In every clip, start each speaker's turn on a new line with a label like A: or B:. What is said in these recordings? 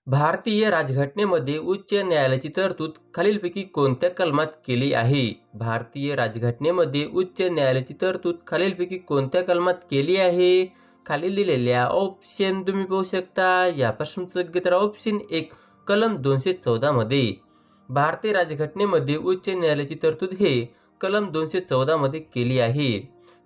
A: भारतीय राज्यघटनेमध्ये उच्च न्यायालयाची तरतूद खालीलपैकी कोणत्या कलमात केली आहे? भारतीय राज्यघटनेमध्ये उच्च न्यायालयाची तरतूद खालीलपैकी कोणत्या कलमात केली आहे? खाली दिलेल्या ऑप्शन तुम्ही पाहू शकता. यापासून योग्य तर ऑप्शन 1 कलम 214 मध्ये. भारतीय राज्यघटनेमध्ये उच्च न्यायालयाची तरतूद हे कलम 214 मध्ये केली आहे.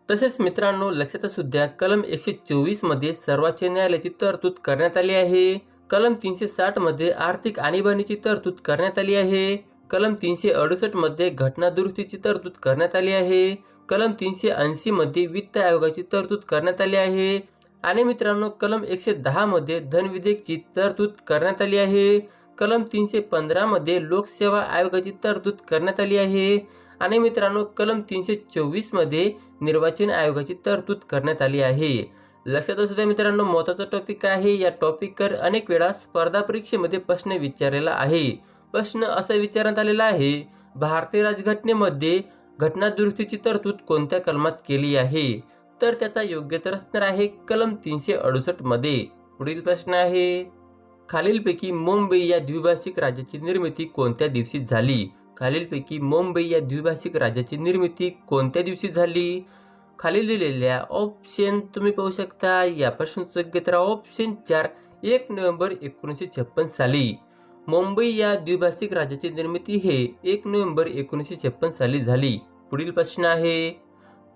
A: तसेच मित्रांनो लक्षात असू द्या, कलम 124 मध्ये सर्वोच्च न्यायालयाची तरतूद करण्यात आली आहे. कलम 360 मध्ये आर्थिक आणीबाणीची तरतूद करण्यात आली आहे. कलम 368 मध्ये घटना दुरुस्तीची तरतूद करण्यात आली आहे. कलम 380 मध्ये वित्त आयोगाची तरतूद करण्यात आली आहे. आणि मित्रांनो कलम 110 मध्ये धन विधेयकची तरतूद करण्यात आली आहे. कलम 315 मध्ये लोकसेवा आयोगाची तरतूद करण्यात आली आहे. आणि मित्रांनो कलम 324 मध्ये निर्वाचन आयोगाची तरतूद करण्यात आली आहे. लक्षात असू द्या मित्रांनो, महत्त्वाचा टॉपिक आहे. या टॉपिकवर अनेक वेळा स्पर्धा परीक्षेमध्ये प्रश्न विचारलेला आहे. प्रश्न असा विचारण्यात आलेला आहे, भारतीय राज्यघटनेमध्ये घटना दुरुस्तीची तरतूद कोणत्या कलमात केली आहे? तर त्याचा योग्य तर असणार आहे कलम 368 मध्ये. पुढील प्रश्न आहे, खालीलपैकी मुंबई या द्विभाषिक राज्याची निर्मिती कोणत्या दिवशी झाली? खालीलपैकी मुंबई या द्विभाषिक राज्याची निर्मिती कोणत्या दिवशी झाली? खाली दिलेल्या ऑप्शन तुम्ही पाहू शकता. यापासून योग्य तर ऑप्शन 4 1 नोव्हेंबर 1956 साली. मुंबई या द्विभाषिक राज्याची निर्मिती हे 1 नोव्हेंबर 1956 साली झाली. पुढील प्रश्न आहे,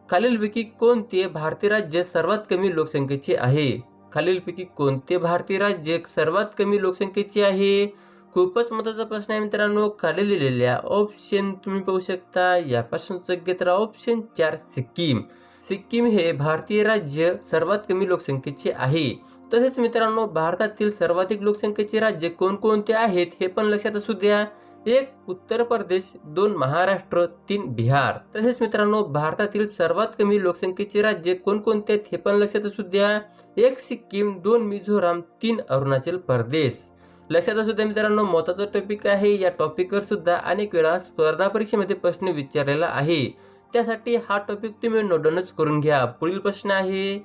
A: खालीलपैकी कोणते भारतीय राज्य सर्वात कमी लोकसंख्येचे आहे? खालीलपैकी कोणते भारतीय राज्य सर्वात कमी लोकसंख्येचे आहे? खूपच महत्त्वाचा प्रश्न आहे मित्रांनो. खाली दिलेल्या ऑप्शन तुम्ही पाहू शकता. यापासून योग्य तर ऑप्शन 4 सिक्कीम. सिक्कीम हे भारतीय राज्य सर्वात कमी लोकसंख्येचे आहे. तसेच मित्रांनो भारतातील सर्वाधिक लोकसंख्येचे राज्य कोणकोणते आहेत हे पण लक्षात असू द्या. 1 उत्तर प्रदेश, 2 महाराष्ट्र, 3 बिहार. तसेच मित्रांनो भारतातील सर्वात कमी लोकसंख्येचे राज्य कोणकोणते आहेत हे पण लक्षात असू द्या. 1 सिक्कीम, 2 मिझोराम, 3 अरुणाचल प्रदेश. लक्षात असू द्या मित्रांनो, महत्त्वाचा टॉपिक आहे. या टॉपिकवर सुद्धा अनेक वेळा स्पर्धा परीक्षेमध्ये प्रश्न विचारलेला आहे. त्यासाठी हा टॉपिक तुम्ही नोट डाऊनच करून घ्या. पुढील प्रश्न आहे,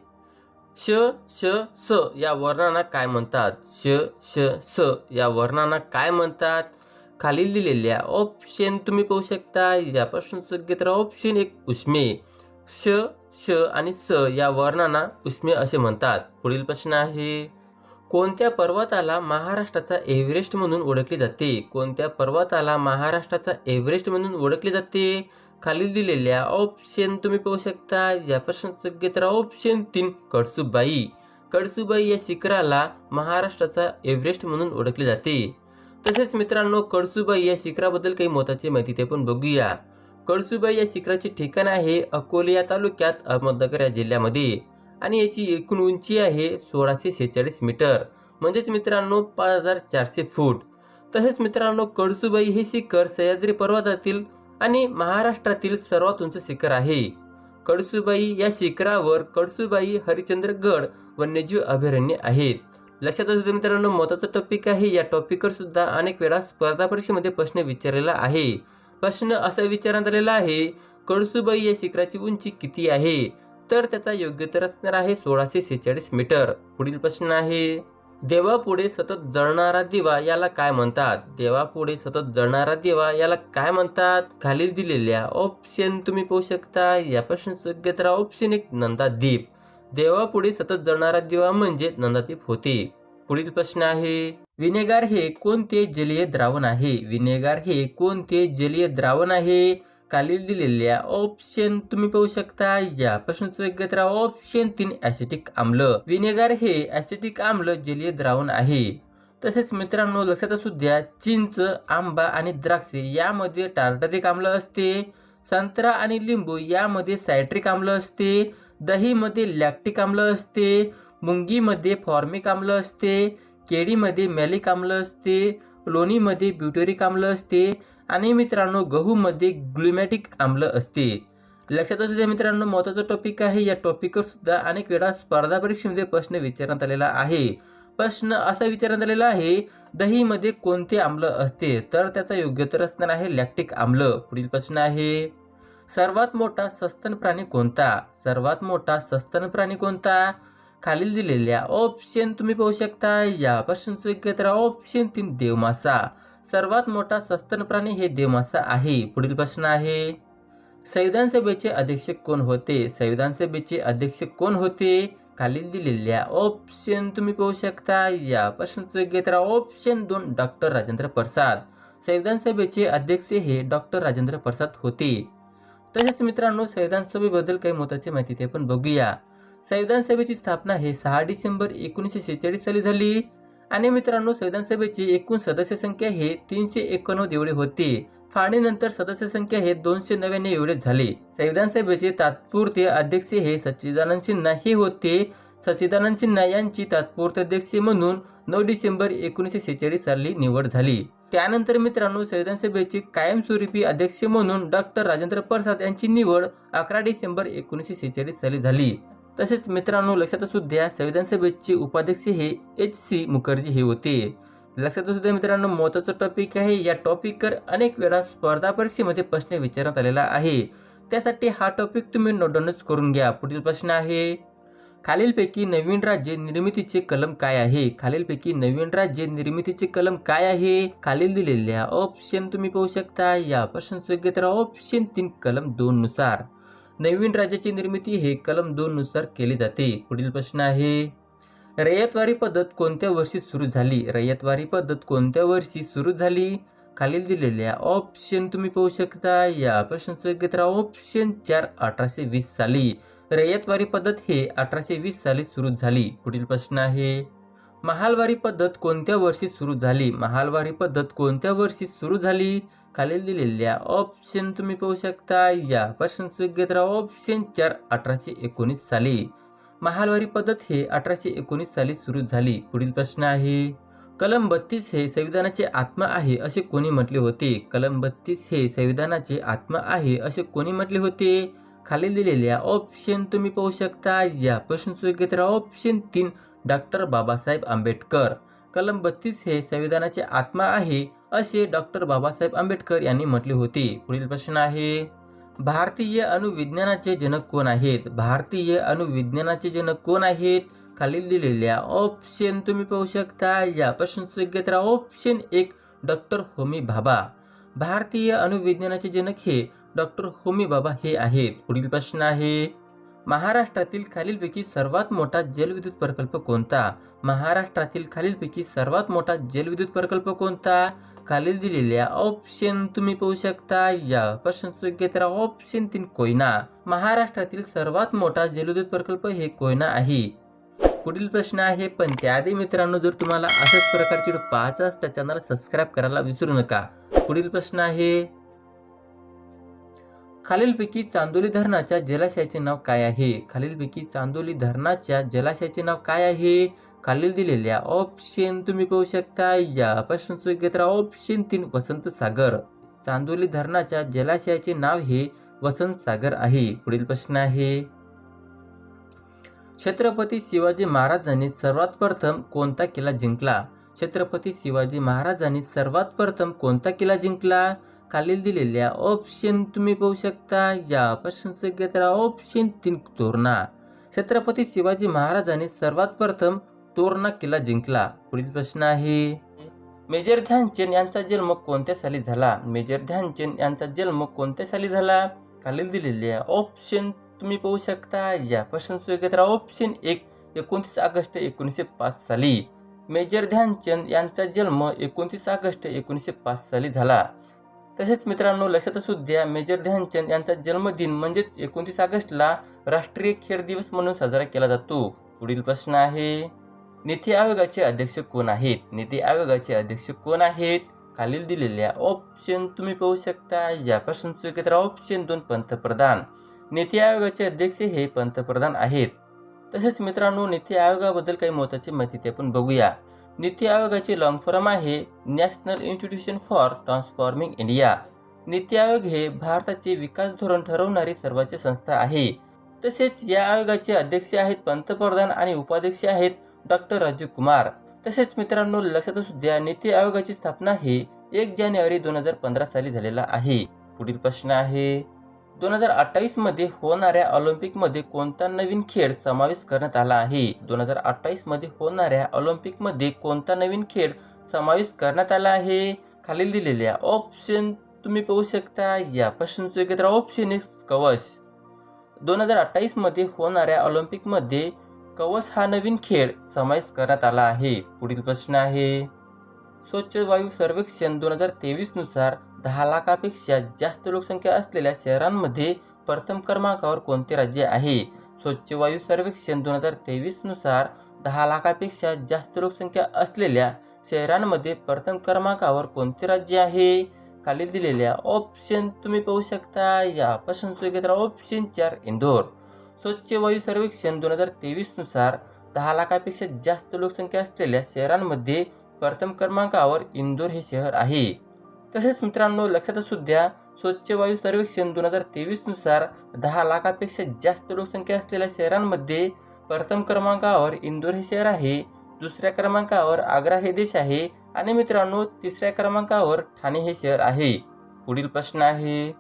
A: श श स या वर्णांना काय म्हणतात? श श स या वर्णांना काय म्हणतात? खालील दिलेल्या ऑप्शन तुम्ही पाहू शकता. यापासून योग्य तर ऑप्शन 1 उष्मे. श श आणि स या वर्णांना उष्मे असे म्हणतात. पुढील प्रश्न आहे, कोणत्या पर्वताला महाराष्ट्राचा एव्हरेस्ट म्हणून ओळखले जाते? कोणत्या पर्वताला महाराष्ट्राचा एव्हरेस्ट म्हणून ओळखले जाते? खाली दिलेल्या ऑप्शन तुम्ही पाहू शकता. यापासून योग्य तर ऑप्शन 3 कळसुबाई. कळसुबाई या शिखराला महाराष्ट्राचा एव्हरेस्ट म्हणून ओळखले जाते. तसेच मित्रांनो कळसुबाई या शिखराबद्दल काही महत्त्वाची माहिती ते पण बघूया. कळसुबाई या शिखराचे ठिकाण आहे अकोले या तालुक्यात, अहमदनगर या जिल्ह्यामध्ये. आणि याची एकूण उंची आहे 1646 मीटर, म्हणजेच मित्रांनो 5400 फूट. तसेच मित्रांनो कळसुबाई हे शिखर सह्याद्री पर्वतातील आणि महाराष्ट्रातील सर्वात उंच शिखर आहे. कळसुबाई या शिखरावर कळसुबाई हरिश्चंद्रगड वन्यजीव अभयारण्य आहेत. लक्षात असू द्या मित्रांनो, महत्त्वाचा टॉपिक आहे. या टॉपिकवर सुद्धा अनेक वेळा स्पर्धा परीक्षेमध्ये प्रश्न विचारलेला आहे. प्रश्न असा विचारण्यात आलेला आहे, कळसुबाई या शिखराची उंची किती आहे? तर त्याचा योग्य तर असणार आहे 1646 मीटर. पुढील प्रश्न आहे, देवापुढे सतत जळणारा दिवा याला काय म्हणतात? देवापुढे सतत जळणारा दिवा याला काय म्हणतात? खाली दिलेल्या ऑप्शन तुम्ही पाहू शकता. यापासून योग्य तर ऑप्शन 1 नंदादीप. देवापुढे सतत जळणारा दिवा म्हणजे नंदादीप होते. पुढील प्रश्न आहे, विनेगार हे कोणते जलीय द्रावण आहे? विनेगार हे कोणते जलीय द्रावण आहे? खाली दिलेल्या ऑप्शन तुम्ही पाहू शकता. यापासून योग्य तर ऑप्शन 3 ॲसिटिक आम्ल. विनेगार हे ॲसिटिक आम्ल जलीय द्रावण आहे. तसेच मित्रांनो लक्षात असू द्या, चिंच, आंबा आणि द्राक्ष यामध्ये टार्टरिक आम्ल असते. संत्रा आणि लिंबू यामध्ये सायट्रिक आम्ल असते. दहीमध्ये लॅक्टिक आम्ल असते. मुंगीमध्ये फॉर्मिक आम्ल असते. केळीमध्ये मॅलिक आम्ल असते. लोणीमध्ये ब्युटेरिक आम्ल असते. आणि मित्रांनो गहूमध्ये ग्लुमॅटिक आम्ल असते. लक्षात असू द्या मित्रांनो, महत्त्वाचा टॉपिक आहे. या टॉपिकवर सुद्धा अनेक वेळा स्पर्धा परीक्षेमध्ये प्रश्न विचारण्यात आलेला आहे. प्रश्न असा विचारण्यात आलेला आहे, दहीमध्ये कोणते आम्ल असते? तर त्याचा योग्य उत्तर असणार आहे लॅक्टिक आम्ल. पुढील प्रश्न आहे, सर्वात मोठा सस्तन प्राणी कोणता? सर्वात मोठा सस्तन प्राणी कोणता? खालील दिलेल्या ऑप्शन तुम्ही पाहू शकता. या प्रश्नाचं योग्य उत्तर ऑप्शन 3 देवमासा. सर्वात मोठा सस्तन प्राणी हे देवमासा आहे. पुढील प्रश्न आहे, संविधान सभेचे अध्यक्ष कोण होते? संविधान सभेचे अध्यक्ष कोण होते? खालील दिलेल्या ऑप्शन तुम्ही पाहू शकता. या प्रश्नाचं योग्य उत्तर ऑप्शन 2 डॉक्टर राजेंद्र प्रसाद. संविधान सभेचे अध्यक्ष हे डॉक्टर राजेंद्र प्रसाद होते. तसेच मित्रांनो, संविधान सभेबद्दल काही महत्त्वाची माहिती ते आपण बघूया. संविधान सभेची स्थापना हे 6 डिसेंबर 1946 साली झाली आणि मित्रांनो, संविधान सभेची एकूण सदस्य संख्या हे 389 एवढे होते. फाळणीनंतर सदस्य संख्या हे 299 एवढे झाले. संविधान सभेचे तात्पुरते अध्यक्ष हे सच्चिदानंद सिन्हा हे होते. सच्चिदानंद सिन्हा यांची तात्पुरते अध्यक्ष म्हणून 9 डिसेंबर 1946 साली निवड झाली. त्यानंतर मित्रांनो, संविधान सभेचे कायमस्वरूपी अध्यक्ष म्हणून डॉक्टर राजेंद्र प्रसाद यांची निवड 11 डिसेंबर 1946 साली झाली. तसेच मित्रांनो, लक्षात असू द्या, संविधान सभेचे उपाध्यक्ष हे H.C. मुखर्जी हे होते. लक्षात असू द्या मित्रांनो, महत्त्वाचा टॉपिक आहे. या टॉपिकवर अनेक वेळा स्पर्धा परीक्षेमध्ये प्रश्न विचारण्यात आलेला आहे. त्यासाठी हा टॉपिक तुम्ही नोट डाऊनच करून घ्या. पुढील प्रश्न आहे, खालीलपैकी नवीन राज्य निर्मितीचे कलम काय आहे? खालीलपैकी नवीन राज्य निर्मितीचे कलम काय आहे? खालील दिलेल्या ऑप्शन तुम्ही पाहू शकता. या प्रश्नाचं योग्य उत्तर ऑप्शन 3 कलम 2 नुसार. नवीन राज्याची निर्मिती हे कलम 2 नुसार केली जाते. पुढील प्रश्न आहे, रयतवारी पद्धत कोणत्या वर्षी सुरू झाली? रयतवारी पद्धत कोणत्या वर्षी सुरू झाली? खालील दिलेल्या ऑप्शन तुम्ही पाहू शकता. या प्रश्नाचं योग्य उत्तर ऑप्शन 4 1820 साली. रयतवारी पद्धत हे 1820 साली सुरू झाली. पुढील प्रश्न आहे, महालवारी पद्धत कोणत्या वर्षी सुरू झाली? महालवारी पद्धत कोणत्या वर्षी सुरू झाली? खालील दिलेल्या ऑप्शन तुम्ही पाहू शकता. या प्रश्नाचं योग्य उत्तर ऑप्शन 4 1819 साली. महालवारी पद्धत हे 1819 साली सुरू झाली. पुढील प्रश्न आहे, कलम 32 हे संविधानाचे आत्मा आहे असे कोणी म्हटले होते? कलम 32 हे संविधानाचे आत्मा आहे असे कोणी म्हटले होते? खाली दिलेल्या ऑप्शन तुम्ही पाहू शकता. या प्रश्नाचं योग्य उत्तर ऑप्शन 3 डॉक्टर बाबासाहेब आंबेडकर. कलम 32 हे संविधानाचे आत्मा आहे असे डॉक्टर बाबासाहेब आंबेडकर यांनी म्हटले होते. पुढील प्रश्न आहे, भारतीय अणुविज्ञानाचे जनक कोण आहेत? भारतीय अणुविज्ञानाचे जनक कोण आहेत? खालील दिलेल्या ऑप्शन तुम्ही पाहू शकता. या प्रश्नाचं योग्य उत्तर ऑप्शन 1 डॉक्टर होमी भाभा. भारतीय अणुविज्ञानाचे जनक हे डॉक्टर होमी भाभा हे आहेत. पुढील प्रश्न आहे, महाराष्ट्रातील खालीलपैकी सर्वात मोठा जलविद्युत प्रकल्प कोणता? महाराष्ट्रातील खालीलपैकी सर्वात मोठा जलविद्युत प्रकल्प कोणता? खालील दिलेल्या ऑप्शन तुम्ही पाहू शकता. या प्रश्नाचं योग्य उत्तर ऑप्शन 3 कोयना. महाराष्ट्रातील सर्वात मोठा जलविद्युत प्रकल्प हे कोयना आहे. पुढील प्रश्न आहे, पण त्याआधी मित्रांनो, जर तुम्हाला अशाच प्रकारचे व्हिडिओ पाहायचा असेल तर चॅनल सबस्क्राईब करायला विसरू नका. पुढील प्रश्न आहे, खालीलपैकी चांदोली धरणाच्या जलाशयाचे नाव काय आहे? खालीलपैकी चांदोली धरणाच्या जलाशयाचे नाव काय आहे? खालील दिलेल्या ऑप्शन तुम्ही पाहू शकता. या प्रश्नाचं योग्य उत्तर ऑप्शन 3 वसंत सागर. चांदोली धरणाच्या जलाशयाचे नाव हे वसंत सागर आहे. पुढील प्रश्न आहे, छत्रपती शिवाजी महाराजांनी सर्वात प्रथम कोणता किल्ला जिंकला? छत्रपती शिवाजी महाराजांनी सर्वात प्रथम कोणता किल्ला जिंकला? खालील दिलेल्या ऑप्शन तुम्ही पाहू शकता. या प्रश्नाचं योग्य उत्तर ऑप्शन 3 तोरणा. छत्रपती शिवाजी महाराजांनी सर्वात प्रथम तोरणा किल्ला जिंकला. पुढील प्रश्न आहे, मेजर ध्यानचंद यांचा जन्म कोणत्या साली झाला? मेजर ध्यानचंद यांचा जन्म कोणत्या साली झाला? खालील दिलेल्या ऑप्शन तुम्ही पाहू शकता. या प्रश्नाचं योग्य उत्तर ऑप्शन 1 29 ऑगस्ट 1905 साली. मेजर ध्यानचंद यांचा जन्म 29 ऑगस्ट 1905 साली झाला. तसेच मित्रांनो, लक्षात असू द्या, मेजर ध्यानचंद यांचा जन्मदिन म्हणजेच 29 ऑगस्टला राष्ट्रीय खेळ दिवस म्हणून साजरा केला जातो. पुढील प्रश्न आहे, नीती आयोगाचे अध्यक्ष कोण आहेत? नीती आयोगाचे अध्यक्ष कोण आहेत? खालील दिलेल्या ऑप्शन तुम्ही पाहू शकता. या प्रश्नाचं योग्य उत्तर ऑप्शन 2 पंतप्रधान. नीती आयोगाचे अध्यक्ष हे पंतप्रधान आहेत. तसेच मित्रांनो, नीती आयोगाबद्दल काही महत्त्वाची माहिती ते आपण बघूया. नीती आयोगाचे लॉंग फॉर्म आहे national institution for transforming India. NITI Aayog हे भारताचे विकास धोरण ठरवणारी सर्वोच्च संस्था आहे. तसेच या आयोगाचे अध्यक्ष आहेत पंतप्रधान आणि उपाध्यक्ष आहेत डॉक्टर राजीव कुमार. तसेच मित्रांनो, लक्षात असू द्या, नीती आयोगाची स्थापना हे 1 जानेवारी 2015 साली झालेला आहे. पुढील प्रश्न आहे, 2028 मध्ये होणाऱ्या ऑलिम्पिकमध्ये कोणता नवीन खेळ समावेश करण्यात आला आहे? 2028 मध्ये होणाऱ्या ऑलिम्पिकमध्ये कोणता नवीन खेळ समावेश करण्यात आला आहे? खालील दिलेल्या ऑप्शन तुम्ही पाहू शकता. या प्रश्नाचं योग्य उत्तर ऑप्शन आहे कवच. 2028 मध्ये होणाऱ्या ऑलिम्पिकमध्ये कवच हा नवीन खेळ समावेश करण्यात आला आहे. पुढील प्रश्न आहे, स्वच्छ वायू सर्वेक्षण 2023 नुसार 10 लाखापेक्षा जास्त लोकसंख्या असलेल्या शहरांमध्ये प्रथम क्रमांकावर कोणते राज्य आहे? स्वच्छ वायू सर्वेक्षण 2023 नुसार 10 लाखापेक्षा जास्त लोकसंख्या असलेल्या शहरांमध्ये प्रथम क्रमांकावर कोणते राज्य आहे? खालील दिलेल्या ऑप्शन तुम्ही पाहू शकता. या प्रश्नाचं योग्य उत्तर ऑप्शन 4 इंदोर. स्वच्छ वायू सर्वेक्षण 2023 नुसार 10 लाखापेक्षा जास्त लोकसंख्या असलेल्या शहरांमध्ये प्रथम क्रमांकावर इंदोर हे शहर आहे. तसेच मित्रांनो लक्षात असू द्या, स्वच्छ वायू सर्वेक्षण 2023 नुसार 10 लाखापेक्षा जास्त लोकसंख्या असलेल्या शहरांमध्ये प्रथम क्रमांकावर इंदोर हे शहर आहे. दुसऱ्या क्रमांकावर आग्रा हे देश आहे आणि मित्रांनो तिसऱ्या क्रमांकावर ठाणे हे शहर आहे. पुढील प्रश्न आहे,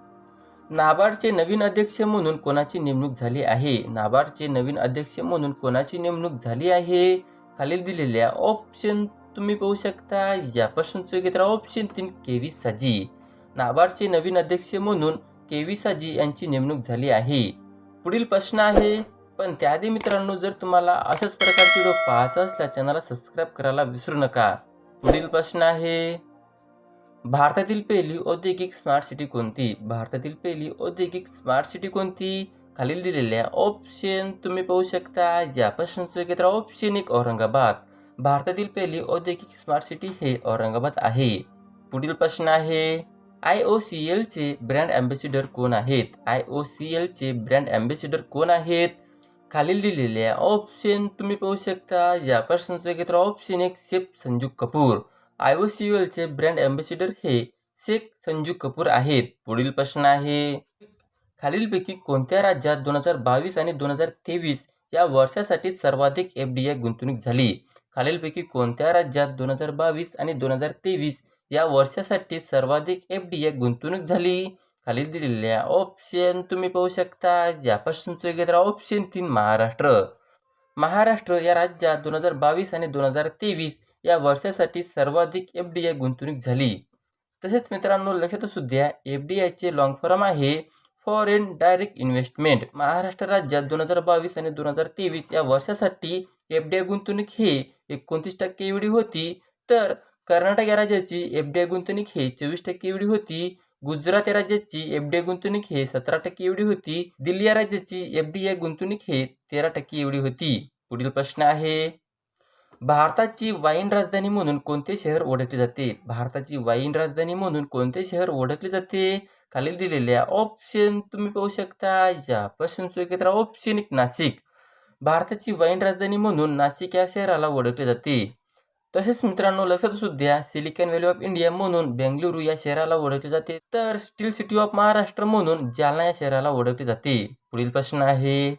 A: नाबार्डचे नवीन अध्यक्ष म्हणून कोणाची नेमणूक झाली आहे? नाबार्डचे नवीन अध्यक्ष म्हणून कोणाची नेमणूक झाली आहे? खालील दिलेल्या ऑप्शन तुम्ही पाहू शकता. या प्रश्नाचं योग्य उत्तर ऑप्शन 3 के.व्ही. साजी. नाबार्डचे नवीन अध्यक्ष म्हणून के.व्ही. साजी यांची नेमणूक झाली आहे. पुढील प्रश्न आहे, पण त्याआधी मित्रांनो जर तुम्हाला अशाच प्रकारचे व्हिडिओ पाहायचा असल्यास चॅनलला सबस्क्राईब करायला विसरू नका. पुढील प्रश्न आहे, भारतातील पहिली औद्योगिक स्मार्ट सिटी कोणती? भारतातील पहिली औद्योगिक स्मार्ट सिटी कोणती? खालील दिलेल्या ऑप्शन तुम्ही पाहू शकता. या प्रश्नाचं योग्य उत्तर ऑप्शन 1 औरंगाबाद. भारतातील पहिली औद्योगिक स्मार्ट सिटी हे औरंगाबाद आहे. पुढील प्रश्न आहे, IOCL चे ब्रँड अँबॅसिडर कोण आहेत? IOCL चे ब्रँड अँबॅसिडर कोण आहेत? खालील दिलेल्या ऑप्शन तुम्ही पाहू शकता. या प्रश्नाचं योग्य उत्तर ऑप्शन 1 शेख संजू कपूर. IOCL चे ब्रँड अँबॅसिडर हे शेख संजू कपूर आहेत. पुढील प्रश्न आहे, खालीलपैकी कोणत्या राज्यात 2022 आणि 2023 या वर्षासाठी सर्वाधिक FDI गुंतवणूक झाली? खालीलपैकी कोणत्या राज्यात 2022 आणि 2023 या वर्षासाठी सर्वाधिक FDI गुंतवणूक झाली? खालील दिलेल्या ऑप्शन तुम्ही पाहू शकता. या प्रश्नाचं योग्य उत्तर ऑप्शन 3 महाराष्ट्र. महाराष्ट्र या राज्यात 2022 आणि 2023 या वर्षासाठी सर्वाधिक FDI गुंतवणूक झाली. तसेच मित्रांनो लक्षात असू द्या, FDI चे लॉंग फॉर्म आहे फॉरेन डायरेक्ट इन्व्हेस्टमेंट. महाराष्ट्र राज्यात 2022 आणि 2023 या वर्षासाठी FDI गुंतवणूक हे 29% एवढी होती, तर कर्नाटक या राज्याची FDI गुंतवणूक हे 24% एवढी होती. गुजरात या राज्याची FDI गुंतवणूक हे 17% एवढी होती. दिल्ली या राज्याची FDI गुंतवणूक हे 13% एवढी होती. पुढील प्रश्न आहे, भारताची वाईन राजधानी म्हणून कोणते शहर ओळखले जाते? भारताची वाईन राजधानी म्हणून कोणते शहर ओळखले जाते? खालील दिलेल्या ऑप्शन तुम्ही पाहू शकता. या प्रश्नाचं योग्य उत्तर ऑप्शन 1 नाशिक. भारताची वाईन राजधानी म्हणून नाशिक या शहराला ओळखले जाते. तसेच मित्रांनो लक्षात असू द्या, सिलिकॉन व्हॅली ऑफ इंडिया म्हणून बेंगलुरू या शहराला ओळखले जाते, तर स्टील सिटी ऑफ महाराष्ट्र म्हणून जालना या शहराला ओळखले जाते. पुढील प्रश्न आहे,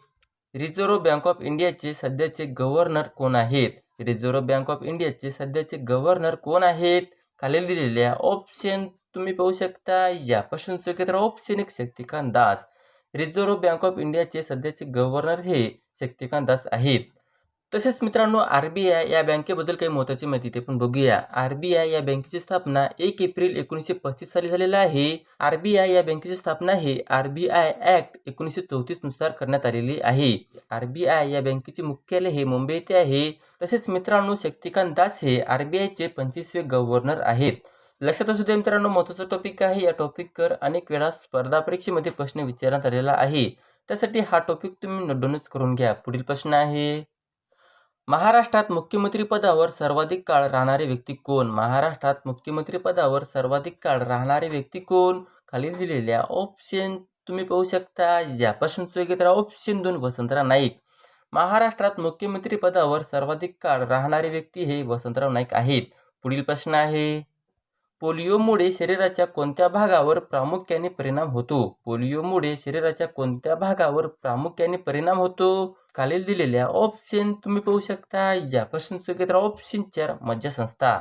A: रिझर्व्ह बँक ऑफ इंडियाचे सध्याचे गव्हर्नर कोण आहेत? रिझर्व्ह बँक ऑफ इंडियाचे सध्याचे गव्हर्नर कोण आहेत? खालील दिलेल्या ऑप्शन तुम्ही पाहू शकता. या प्रश्नाचं योग्य उत्तर option 1 Shaktikanta Das. Reserve bank of इंडियाचे सध्याचे गव्हर्नर हे शक्तिकांत दास आहेत. तसेच मित्रांनो RBI या बँकेबद्दल काही महत्त्वाची माहिती ते पण बघूया. RBI या बँकेची स्थापना 1 एप्रिल 1935 साली झालेली आहे. RBI या बँकेची स्थापना हे RBI ॲक्ट 1934 नुसार करण्यात आलेली आहे. RBI या बँकेचे मुख्यालय हे मुंबई येथे आहे. तसेच मित्रांनो शक्तिकांत दास हे RBI चे 25वे गव्हर्नर आहेत. लक्षात असू द्या मित्रांनो, महत्त्वाचा टॉपिक आहे. या टॉपिकवर अनेक वेळा स्पर्धा परीक्षेमध्ये प्रश्न विचारण्यात आलेला आहे. त्यासाठी हा टॉपिक तुम्ही नोट डाऊन करून घ्या. पुढील प्रश्न आहे, महाराष्ट्रात मुख्यमंत्री पदावर सर्वाधिक काळ राहणारे व्यक्ती कोण? महाराष्ट्रात मुख्यमंत्री पदावर सर्वाधिक काळ राहणारे व्यक्ती कोण? खालील दिलेल्या ऑप्शन तुम्ही पाहू शकता. या प्रश्नाचं योग्य उत्तर ऑप्शन 2 वसंतराव नाईक. महाराष्ट्रात मुख्यमंत्री पदावर सर्वाधिक काळ राहणारे व्यक्ती हे वसंतराव नाईक आहेत. पुढील प्रश्न आहे, पोलिओमुळे शरीराच्या कोणत्या भागावर प्रामुख्याने परिणाम होतो? पोलिओमुळे शरीराच्या कोणत्या भागावर प्रामुख्याने परिणाम होतो? खालील दिलेल्या ऑप्शन तुम्ही पाहू शकता. या प्रश्नाचं योग्य उत्तर ऑप्शन 4 मज्जासंस्था.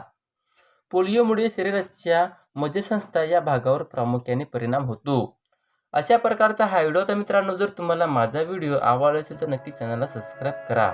A: पोलिओमुळे शरीराच्या मज्जासंस्था या भागावर प्रामुख्याने परिणाम होतो. अशा प्रकारचा हा व्हिडिओ. तर मित्रांनो, जर तुम्हाला माझा व्हिडिओ आवडला असेल तर नक्की चॅनलला सबस्क्राईब करा.